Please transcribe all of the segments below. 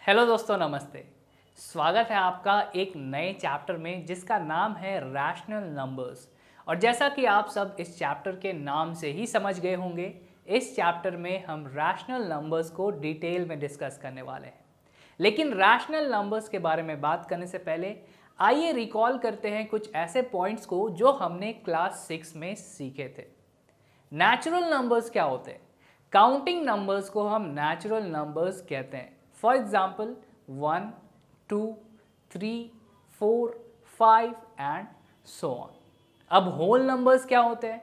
Hello दोस्तों, नमस्ते। स्वागत है आपका एक नए चैप्टर में जिसका नाम है रैशनल नंबर्स। और जैसा कि आप सब इस चैप्टर के नाम से ही समझ गए होंगे, इस चैप्टर में हम रैशनल नंबर्स को डिटेल में डिस्कस करने वाले हैं। लेकिन रैशनल नंबर्स के बारे में बात करने से पहले आइए रिकॉल करते हैं कुछ ऐसे पॉइंट्स को जो हमने क्लास 6 में सीखे थे। नेचुरल नंबर्स क्या होते हैं? काउंटिंग नंबर्स को हम नेचुरल नंबर्स कहते हैं। For example 1, 2, 3, 4, 5 and so on. अब होल नंबर्स क्या होते हैं?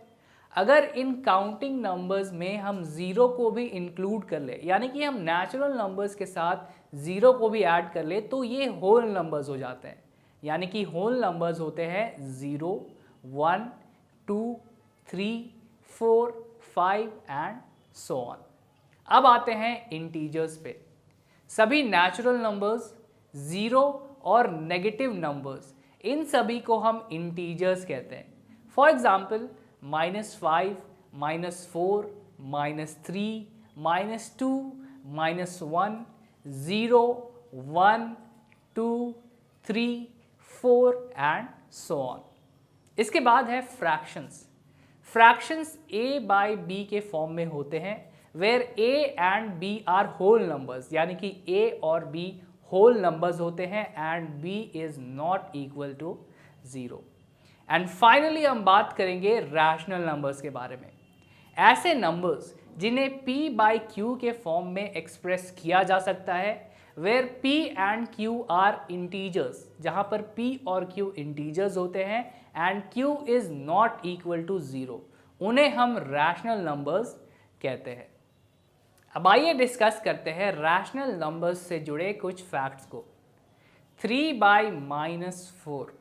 अगर इन काउंटिंग नंबर्स में हम ज़ीरो को भी इंक्लूड कर ले, यानी कि हम नेचुरल नंबर्स के साथ ज़ीरो को भी ऐड कर ले, तो ये होल नंबर्स हो जाते हैं। यानी कि होल नंबर्स होते हैं 0, 1, 2, 3, 4, 5 एंड सो ऑन। अब आते हैं इंटीजर्स पे। सभी नेचुरल नंबर्स, ज़ीरो और नेगेटिव नंबर्स, इन सभी को हम इंटीजर्स कहते हैं। For example -5, -4, -3, -2, -1, 0, 1, 2, 3, 4 and so on. इसके बाद है fractions. Fractions a by b के फॉर्म में होते हैं, where a and b are whole numbers, यानी कि a और b होल नंबर्स होते हैं and b is not equal to 0। And finally हम बात करेंगे रैशनल नंबर्स के बारे में। ऐसे नंबर्स जिन्हें p बाई q के फॉर्म में एक्सप्रेस किया जा सकता है, where p and q are integers, जहां पर p और q इंटीजर्स होते हैं and q is not equal to 0, उन्हें हम रैशनल नंबर्स कहते हैं। अब आइए डिस्कस करते हैं रैशनल नंबर्स से जुड़े कुछ फैक्ट्स को। 3 बाई -4,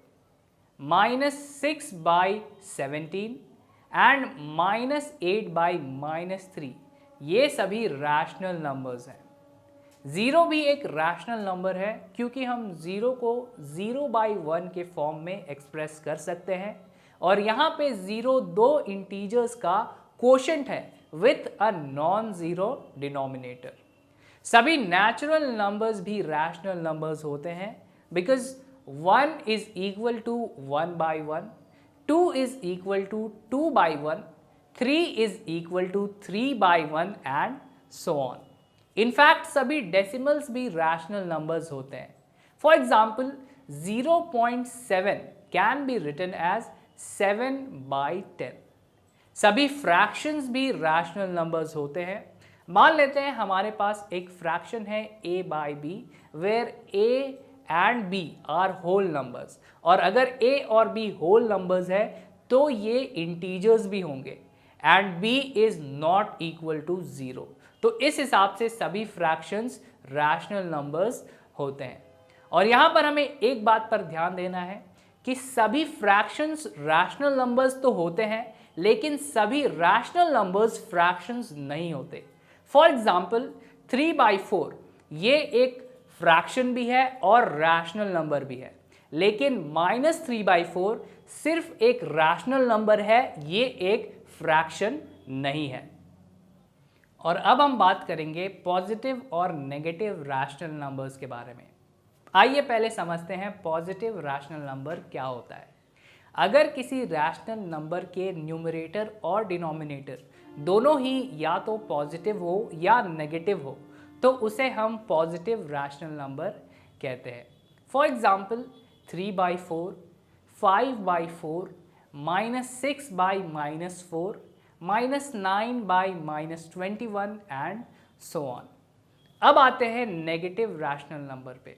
-6 बाई 17 एंड -8 बाई -3, ये सभी रैशनल नंबर्स हैं। 0 भी एक रैशनल नंबर है क्योंकि हम 0 को 0/1 के फॉर्म में एक्सप्रेस कर सकते हैं, और यहाँ पे 0 दो इंटीजर्स का कोशेंट है with a non zero denominator. सभी नेचुरल नंबर्स भी रैशनल नंबर्स होते हैं because 1 is equal to 1/1, 2 is equal to 2/1, 3 is equal to 3/1 and so on. In fact सभी डेसिमल्स भी रैशनल नंबर्स होते हैं। For example 0.7 can be written as 7/10। सभी fractions भी रैशनल नंबर्स होते हैं। मान लेते हैं हमारे पास एक फ्रैक्शन है a by b, where a and b are whole numbers, और अगर a और b होल नंबर्स है तो ये इंटीजर्स भी होंगे and b is not equal to 0। तो इस हिसाब से सभी फ्रैक्शंस रैशनल नंबर्स होते हैं। और यहाँ पर हमें एक बात पर ध्यान देना है कि सभी फ्रैक्शंस रैशनल नंबर्स तो होते हैं, लेकिन सभी रैशनल नंबर्स फ्रैक्शंस नहीं होते। फॉर एग्जाम्पल 3/4, ये एक फ्रैक्शन भी है और रैशनल नंबर भी है, लेकिन -3/4 सिर्फ एक रैशनल नंबर है, ये एक फ्रैक्शन नहीं है। और अब हम बात करेंगे पॉजिटिव और नेगेटिव रैशनल नंबर्स के बारे में। आइए पहले समझते हैं पॉजिटिव रैशनल नंबर क्या होता है। अगर किसी रैशनल नंबर के न्यूमरेटर और डिनोमिनेटर दोनों ही या तो पॉजिटिव हो या नेगेटिव हो, तो उसे हम पॉजिटिव रैशनल नंबर कहते हैं। For example 3/4, 5/4, -6/-4, -9/-21 and so on. अब आते हैं नेगेटिव रैशनल नंबर पे।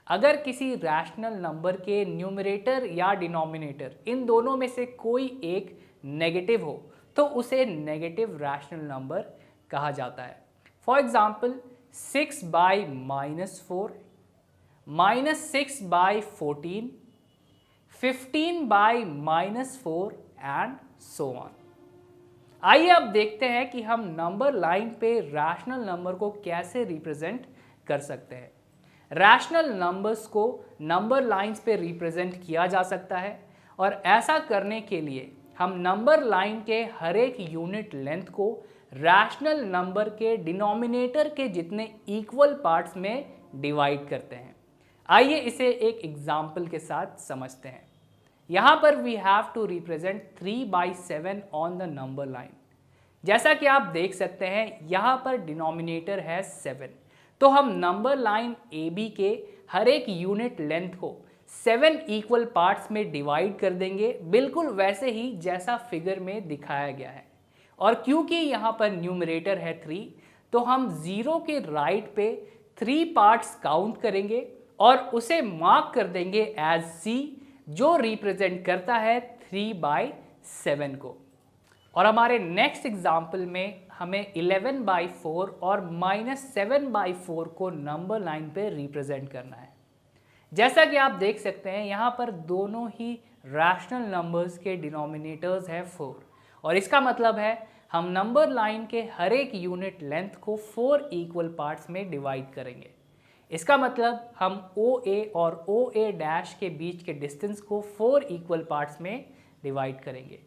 अगर किसी रैशनल नंबर के न्यूमरेटर या डिनोमिनेटर इन दोनों में से कोई एक नेगेटिव हो, तो उसे नेगेटिव रैशनल नंबर कहा जाता है। For example 6/-4, -6/14, 15/-4 and so on. आइए अब देखते हैं कि हम नंबर लाइन पे रैशनल नंबर को कैसे रिप्रेजेंट कर सकते हैं। रैशनल नंबर्स को नंबर लाइंस पे रिप्रेजेंट किया जा सकता है, और ऐसा करने के लिए हम नंबर लाइन के हर एक यूनिट लेंथ को रैशनल नंबर के डिनोमिनेटर के जितने इक्वल पार्ट्स में डिवाइड करते हैं। आइए इसे एक एग्जाम्पल के साथ समझते हैं। यहाँ पर we have to represent 3/7 on the number line. जैसा कि आप देख सकते हैं यहाँ पर डिनोमिनेटर है 7, तो हम नंबर लाइन AB के हर एक यूनिट लेंथ को 7 इक्वल पार्ट्स में डिवाइड कर देंगे, बिल्कुल वैसे ही जैसा फिगर में दिखाया गया है। और क्योंकि यहाँ पर न्यूमरेटर है 3, तो हम 0 के राइट पे 3 पार्ट्स काउंट करेंगे और उसे मार्क कर देंगे एज C, जो रिप्रेजेंट करता है 3/7 को। और हमारे नेक्स्ट एग्जाम्पल में हमें 11/4 और -7/4 को नंबर लाइन पे रिप्रेजेंट करना है। जैसा कि आप देख सकते हैं यहाँ पर दोनों ही रैशनल नंबर्स के डिनोमिनेटर्स है 4, और इसका मतलब है हम नंबर लाइन के हर एक यूनिट लेंथ को 4 इक्वल पार्ट्स में डिवाइड करेंगे। इसका मतलब हम OA और OA डैश के बीच के डिस्टेंस को 4 इक्वल पार्ट्स में डिवाइड करेंगे।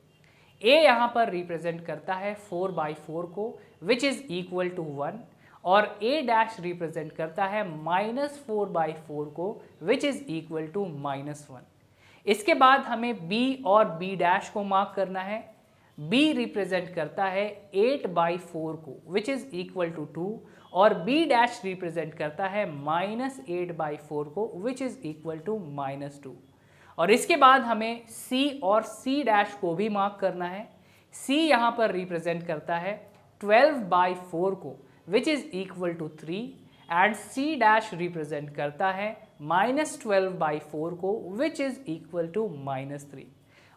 A यहाँ पर रिप्रेजेंट करता है 4/4 को, विच इज़ इक्वल टू 1, और A डैश रिप्रेजेंट करता है -4/4 को, विच इज़ इक्वल टू -1। इसके बाद हमें B और B डैश को मार्क करना है। B रिप्रेजेंट करता है 8/4 को, विच इज़ इक्वल टू 2, और B डैश रिप्रेजेंट करता है -8/4 को, विच इज़ इक्वल टू -2। और इसके बाद हमें C और C डैश को भी मार्क करना है। C यहाँ पर रिप्रेजेंट करता है 12/4 को, which is equal to 3, and C dash represent करता है -12/4 को, विच इज़ इक्वल टू -3।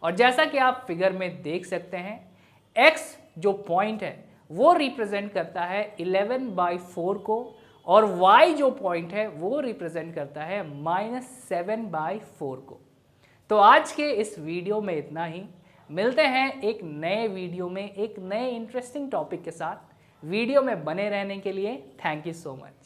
और जैसा कि आप फिगर में देख सकते हैं, X जो पॉइंट है वो रिप्रेजेंट करता है 11/4 को, और Y जो पॉइंट है वो रिप्रेजेंट करता है -7/4 को। तो आज के इस वीडियो में इतना ही। मिलते हैं एक नए वीडियो में एक नए इंटरेस्टिंग टॉपिक के साथ। वीडियो में बने रहने के लिए थैंक यू सो मच।